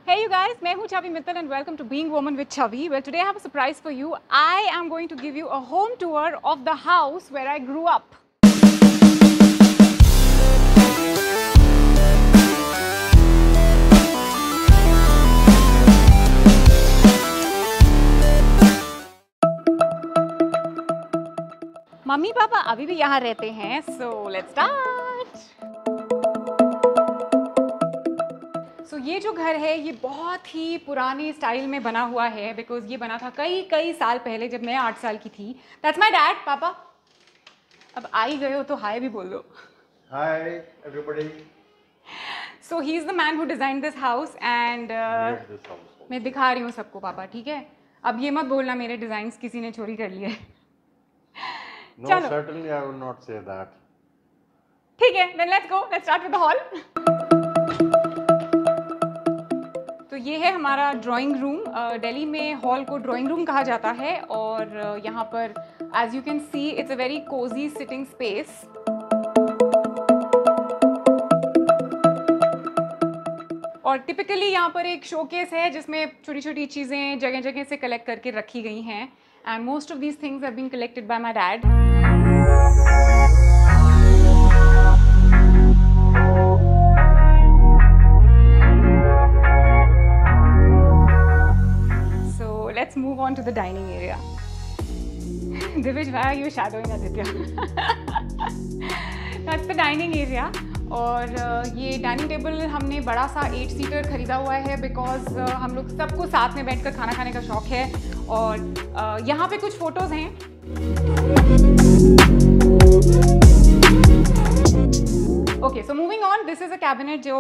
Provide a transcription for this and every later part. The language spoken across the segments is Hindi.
Hey you guys, मैं हूँ Chavi Mittal and welcome to Being Woman with Chavi. Well, today I have a surprise for you. I am going to give you a home tour of the house where I grew up. Mummy papa अभी भी यहाँ रहते हैं, so let's start. So ये जो घर है ये बहुत ही पुरानी स्टाइल में बना हुआ है बिकॉज ये बना था कई साल पहले जब मैं 8 साल की थी. That's my dad, पापा. अब आ ही गए हो तो हाय भी बोल दो. Hi everybody. So he is the man who designed this house and मैं दिखा रही हूँ सबको पापा, ठीक है? अब ये मत बोलना मेरे डिजाइन्स किसी ने चोरी कर लिए. No, certainly I would not say that. ठीक है, then let's go. Let's start with the hall. तो ये है हमारा ड्राइंग रूम. दिल्ली में हॉल को ड्राइंग रूम कहा जाता है और यहाँ पर as you can see it's a very cozy sitting space. और टिपिकली यहाँ पर एक शोकेस है जिसमें छोटी छोटी चीज़ें जगह जगह से कलेक्ट करके रखी गई हैं. And most of these things have been collected by my dad. So let's move on to the dining area. Divish, why are you shadowing Aditya? That's the dining area. और ये डाइनिंग टेबल हमने बड़ा सा 8 सीटर खरीदा हुआ है बिकॉज हम लोग सबको साथ में बैठकर खाना खाने का शौक है. और यहाँ पे कुछ फोटोज़ हैं. Okay, so moving on, this is a cabinet जो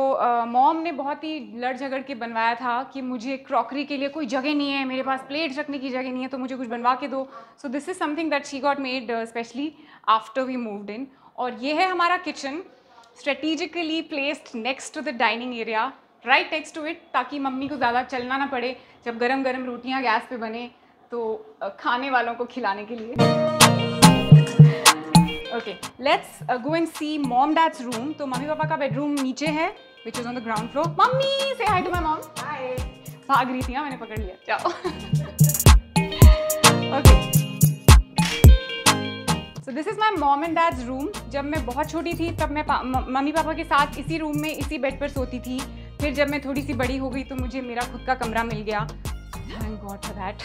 मॉम ने बहुत ही लड़ झगड़ के बनवाया था कि मुझे क्रॉकरी के लिए कोई जगह नहीं है, मेरे पास प्लेट्स रखने की जगह नहीं है, तो मुझे कुछ बनवा के दो. So this is something that she got made specially after we moved in. और ये है हमारा kitchen, strategically placed next to the dining area, right next to it, ताकि मम्मी को ज़्यादा चलना ना पड़े जब गरम गरम रोटियां गैस पे बने तो खाने वालों को खिलाने के लिए. Okay, let's go and see mom dad's room. तो मम्मी पापा का बेडरूम नीचे है, which is on the ground floor. Mummy, say hi to my mom. Hi. भाग रही थी, हाँ मैंने पकड़ लिया. जाओ. Okay. So this is my mom and dad's room. जब मैं बहुत छोटी थी तब मैं मम्मी पापा के साथ इसी रूम में इसी बेड पर सोती थी. फिर जब मैं थोड़ी सी बड़ी हो गई तो मुझे मेरा खुद का कमरा मिल गया. Thank God for that.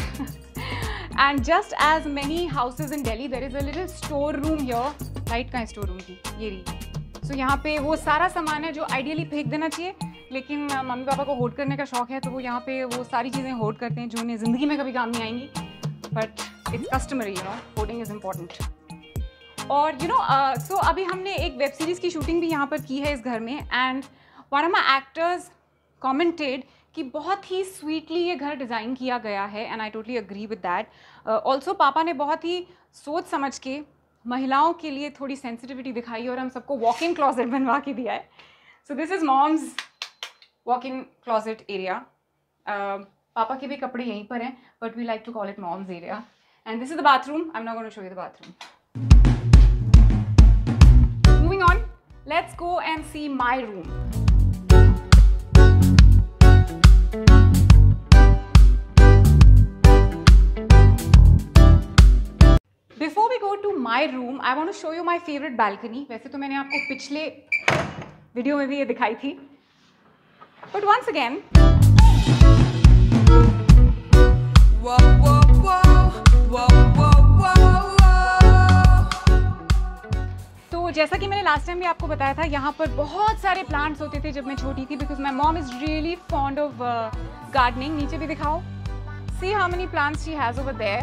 And just as many houses in Delhi, there is a little store room here. Light का store room की ये रही. So यहाँ पे वो सारा सामान है जो आइडियली फेंक देना चाहिए, लेकिन मम्मी पापा को होल्ड करने का शौक है तो वो यहाँ पे वो सारी चीज़ें होल्ड करते हैं जो उन्हें ज़िंदगी में कभी काम नहीं आएंगी. But it's customary, you know. Hoarding is important. और सो अभी हमने एक वेब सीरीज़ की शूटिंग भी यहाँ पर की है इस घर में. And one of my actors commented कि बहुत ही स्वीटली ये घर डिज़ाइन किया गया है. And I totally agree with that. Also पापा ने बहुत ही सोच समझ के महिलाओं के लिए थोड़ी सेंसिटिविटी दिखाई और हम सबको वॉक इन क्लॉजेट बनवा के दिया है. So this is mom's walk in closet area. पापा के भी कपड़े यहीं पर हैं but we like to call it mom's area. And this is the bathroom. I am not going to show you the bathroom. Moving on, let's go and see my room. Before we go to my room, I want to show you my favorite balcony. वैसे तो मैंने आपको पिछले वीडियो में भी ये दिखाई थी, but once again. Whoa, whoa, whoa, whoa, whoa, whoa. तो जैसा कि मैंने लास्ट टाइम भी आपको बताया था, यहाँ पर बहुत सारे प्लांट्स होते थे जब मैं छोटी थी because my mom is really fond of gardening. नीचे भी दिखाओ. See how many plants she has over there.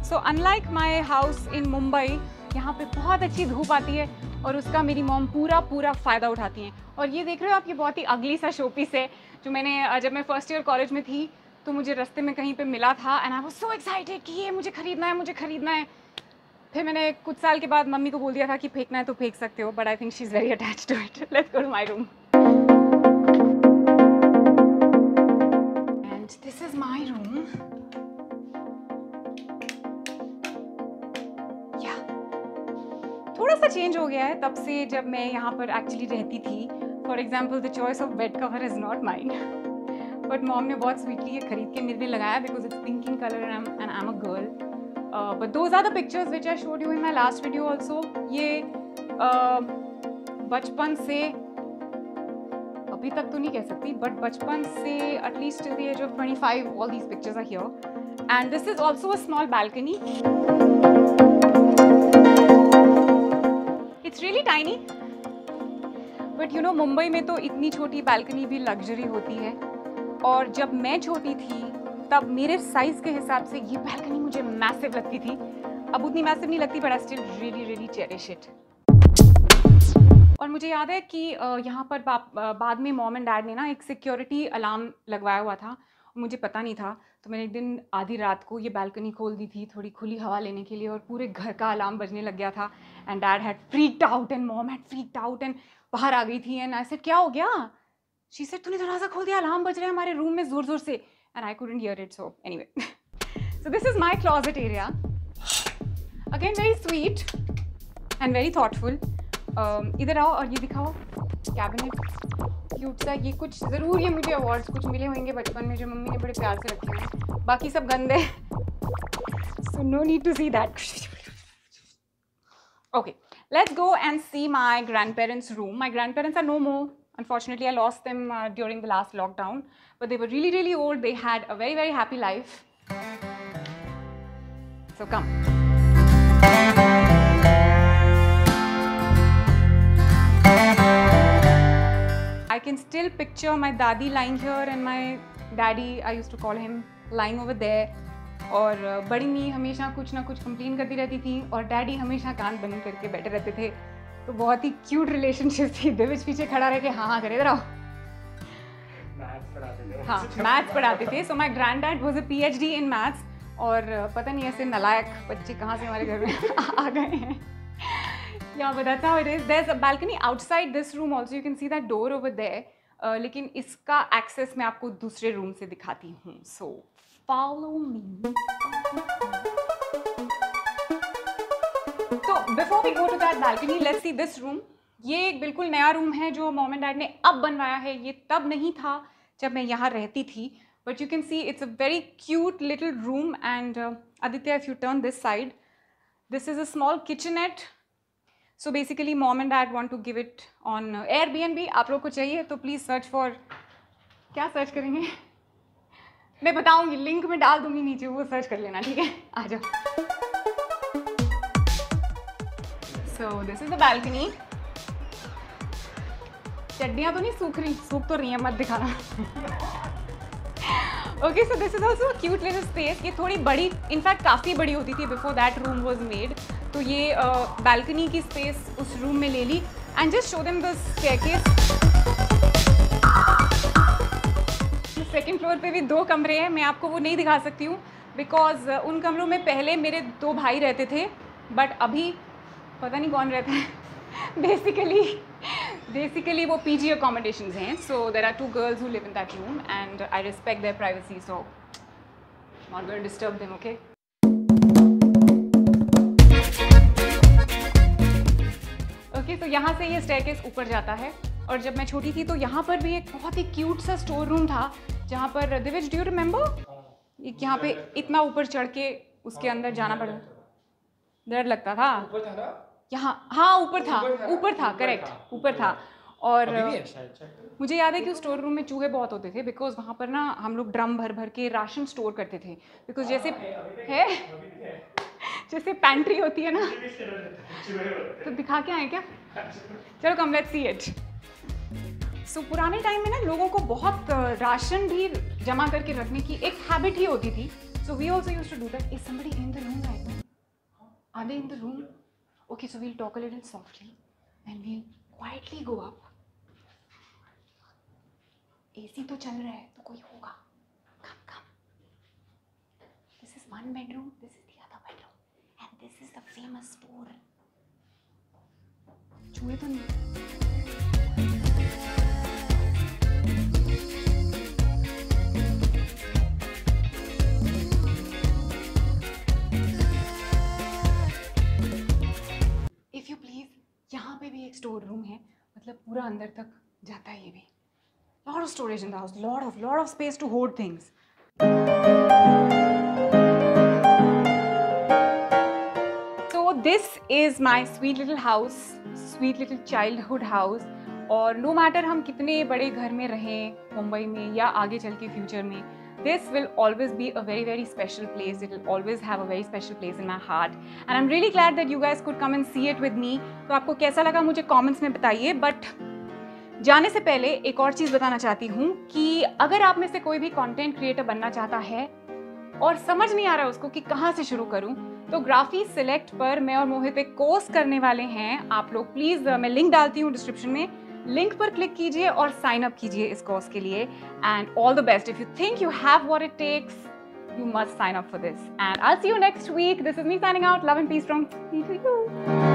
So unlike my house in Mumbai, यहाँ पे बहुत अच्छी धूप आती है और उसका मेरी मॉम पूरा फ़ायदा उठाती हैं. और ये देख रहे हो आप, ये बहुत ही अगली सा शोपीस है जो मैंने जब मैं फर्स्ट ईयर कॉलेज में थी तो मुझे रास्ते में कहीं पे मिला था. And I was so excited कि ये मुझे खरीदना है. फिर मैंने कुछ साल के बाद मम्मी को बोल दिया था कि फेंकना है तो फेंक सकते हो, but I think she is very attached to it. Let's go to my room. And this is my room. या थोड़ा सा चेंज हो गया है तब से जब मैं यहाँ पर एक्चुअली रहती थी. For example the choice of bed cover is not mine, but mom ने बहुत स्वीटली ये खरीद के मेरे लिए लगाया because it's pink in colour and I am a girl. But those are the pictures which I showed you in my last video also. ये बचपन से, अभी तक तो नहीं कह सकती, बट बचपन से at least till the age of 25 all these pictures are here. And this is also a small balcony. It's really tiny, but you know Mumbai में तो इतनी छोटी balcony भी लग्जरी होती है. और जब मैं छोटी थी तब मेरे साइज के हिसाब से ये balcony मुझे मैसिव लगती थी. अब उतनी मैसिव नहीं लगती, but I still really really cherish it. और मुझे याद है कि यहाँ पर बाद में मॉम एंड डैड ने ना एक सिक्योरिटी अलार्म लगवाया हुआ था. मुझे पता नहीं था, तो मैंने एक दिन आधी रात को ये बालकनी खोल दी थी थोड़ी खुली हवा लेने के लिए, और पूरे घर का अलार्म बजने लग गया था. And dad had freaked out and mom had freaked out and बाहर आ गई थी. एंड आई सेड क्या हो गया? शी सेड तूने दरवाज़ा खोल दिया, अलार्म बज रहा है हमारे रूम में ज़ोर ज़ोर से. And I couldn't hear it. So anyway, so this is my closet area. Again very sweet and very thoughtful. इधर आओ और ये दिखाओ कैबिनेट क्यूट सा. ये कुछ ज़रूर ये मुझे अवार्ड्स कुछ मिले होंगे बचपन में जो मम्मी ने बड़े प्यार से रखे हैं. बाकी सब गंदे, so no need to see that. Okay, let's go and see my grandparents' room. My grandparents are no more. Unfortunately, I lost them during the last lockdown. But they were really, really old. They had a very, very happy life. So come. I can still picture my dadi lying here and my daddy, I used to call him, lying over there. और बड़ी मी हमेशा कुछ ना कुछ कंप्लेन करती रहती थी और डैडी हमेशा कान बंद करके बैठे रहते थे. तो बहुत ही क्यूट रिलेशनशिप थी. दिविज पीछे खड़ा रह के हाँ करे इधर आओ. हाँ, मैथ्स पढ़ाते थे. So my granddad was a PhD in maths. और पता नहीं ऐसे नालायक बच्चे कहाँ से हमारे घर में आ गए हैं. Yeah, but that's how it is. There's a balcony outside this room also. You can see that door over there. लेकिन इसका एक्सेस मैं आपको दूसरे रूम से दिखाती हूँ. So follow me. So before we go to that balcony, let's see this room. ये एक बिल्कुल नया रूम है जो मॉम एंड डैड ने अब बनवाया है. ये तब नहीं था जब मैं यहाँ रहती थी. But you can see it's a very cute little room. And Aditya, if you turn this side, this is a small kitchenette. So basically mom and dad want to give it on Airbnb. आप लोग को चाहिए तो प्लीज़ सर्च फॉर, क्या सर्च करेंगे मैं बताऊंगी, लिंक में डाल दूंगी नीचे, वो सर्च कर लेना. ठीक है, आ जाओ. So this is the balcony. चड्डियाँ तो नहीं सूख रही, सूख तो रही हैं, मत दिखाना. Okay, so this is also a cute little space. ये थोड़ी बड़ी, इनफैक्ट काफ़ी बड़ी होती थी before that room was made. तो ये balcony की space उस room में ले ली. And just show them the staircase. Second floor पे भी 2 कमरे हैं. मैं आपको वो नहीं दिखा सकती हूँ बिकॉज उन कमरों में पहले मेरे 2 भाई रहते थे, बट अभी पता नहीं कौन रहता है. बेसिकली वो PG accommodations हैं. So there are 2 girls who live in that room and I respect their privacy, so not going to disturb them, okay? Okay, so यहाँ से ये staircase ऊपर जाता है. और जब मैं छोटी थी तो यहाँ पर भी एक बहुत ही क्यूट सा स्टोर रूम था जहाँ पर, दिविज डू यू रिमेंबर, यहाँ पे इतना ऊपर चढ़ के उसके अंदर जाना पड़ा, डर लगता था. यहाँ हाँ ऊपर था करेक्ट, ऊपर था. और मुझे याद है कि उस स्टोर रूम में चूहे बहुत होते थे बिकॉज वहाँ पर ना हम लोग ड्रम भर भर के राशन स्टोर करते थे. बिकॉज जैसे है जैसे पैंट्री होती है ना, तो दिखा के आए क्या? चलो कम, लेट्स सी इट. सो पुराने टाइम में ना लोगों को बहुत राशन भी जमा करके रखने की एक हैबिट ही होती थी. So we also used to do that. Is somebody in the room right now? Are they in the room? Okay, so we'll talk a little softly and we'll quietly go up. AC तो चल रहा है तो कोई होगा. Come. This is one bedroom. This is the other bedroom, and this is the famous store. चूहे तो नहीं. If you please मतलब पूरा अंदर तक जाता है ये भी. Lot of storage in the house, lot of space to hoard things. So this is my sweet little house, sweet little childhood house. और no matter हम कितने बड़े घर में रहें मुंबई में या आगे चल के फ्यूचर में, this will always be a very very special place. It will always have a very special place in my heart. And I'm really glad that you guys could come and see it with me. तो आपको कैसा लगा मुझे comments में बताइए. But जाने से पहले एक और चीज़ बताना चाहती हूँ कि अगर आप में से कोई भी कंटेंट क्रिएटर बनना चाहता है और समझ नहीं आ रहा उसको कि कहाँ से शुरू करूँ, तो ग्राफी सिलेक्ट पर मैं और मोहित एक कोर्स करने वाले हैं. आप लोग प्लीज़, मैं लिंक डालती हूँ डिस्क्रिप्शन में, लिंक पर क्लिक कीजिए और साइन अप कीजिए इस कोर्स के लिए. And all the best. If you think you have what it takes, you must sign up for this. And I'll see you next week. This is me signing out. Love and peace from me to you.